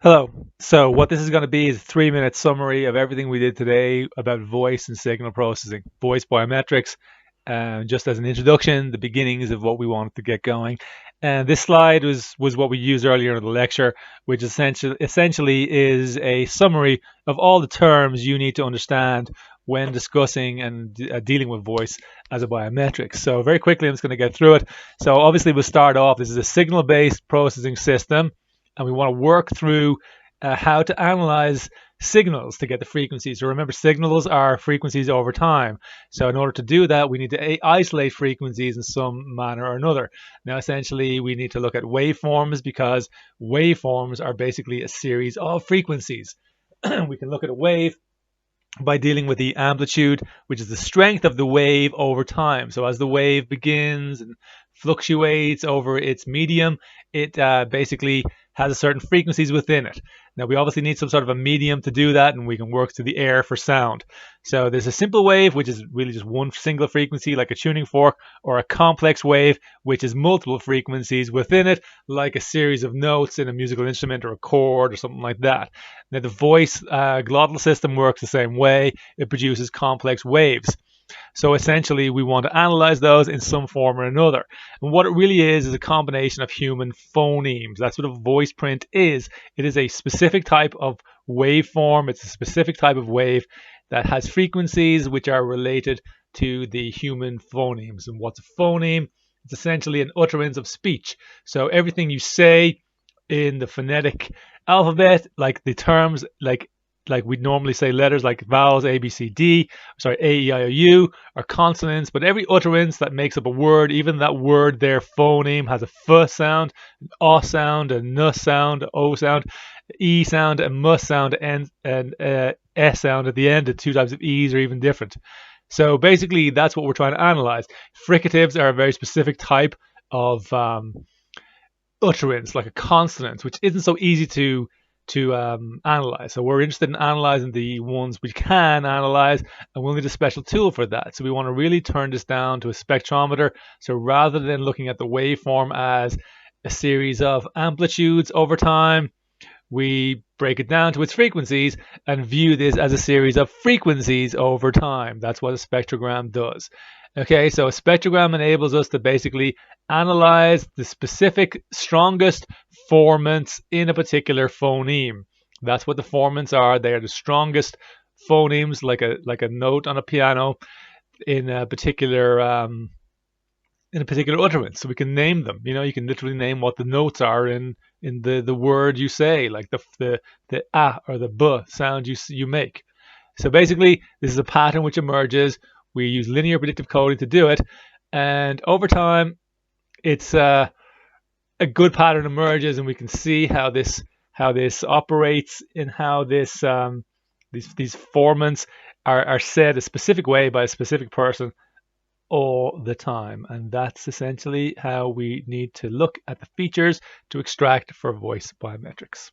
Hello. So what this is going to be is a 3-minute summary of everything we did today about voice and signal processing, voice biometrics, just as an introduction, the beginnings of what we wanted to get going. And this slide was what we used earlier in the lecture, which essentially is a summary of all the terms you need to understand when discussing and dealing with voice as a biometric. So very quickly, I'm just going to get through it. So obviously, we'll start off. This is a signal-based processing system, and we want to work through how to analyze signals to get the frequencies. So remember, signals are frequencies over time. So in order to do that, we need to isolate frequencies in some manner or another. Now, essentially, we need to look at waveforms because waveforms are basically a series of frequencies. We can look at a wave by dealing with the amplitude, which is the strength of the wave over time. So as the wave begins and fluctuates over its medium, it basically has a certain frequencies within it. Now we obviously need some sort of a medium to do that, and we can work through the air for sound. So there's a simple wave, which is really just one single frequency like a tuning fork, or a complex wave, which is multiple frequencies within it, like a series of notes in a musical instrument or a chord or something like that. Now the voice glottal system works the same way. It produces complex waves. So essentially, we want to analyze those in some form or another. And what it really is a combination of human phonemes. That's what a voice print is. It is a specific type of waveform. It's a specific type of wave that has frequencies which are related to the human phonemes. And what's a phoneme? It's essentially an utterance of speech. So everything you say in the phonetic alphabet, like the terms, like we'd normally say letters like vowels A, B, C, D, sorry, A, E, I, O, U, are consonants, but every utterance that makes up a word, even that word, their phoneme, has a F sound, an O sound, a N sound, an O sound, E sound, a M sound, and S sound at the end. The two types of E's are even different. So basically, that's what we're trying to analyze. Fricatives are a very specific type of utterance, like a consonant, which isn't so easy to analyze. So we're interested in analyzing the ones we can analyze, and we'll need a special tool for that. So we want to really turn this down to a spectrometer. So rather than looking at the waveform as a series of amplitudes over time, we break it down to its frequencies and view this as a series of frequencies over time. That's what a spectrogram does. Okay, so a spectrogram enables us to basically analyze the specific strongest formants in a particular phoneme. That's what the formants are. They are the strongest phonemes, like a note on a piano in a particular utterance. So we can name them. You know, you can literally name what the notes are in the word you say, like the ah or the b sound you make. So basically, this is a pattern which emerges. We use linear predictive coding to do it, and over time, it's a good pattern emerges, and we can see how this operates and how these formants are said a specific way by a specific person all the time. And that's essentially how we need to look at the features to extract for voice biometrics.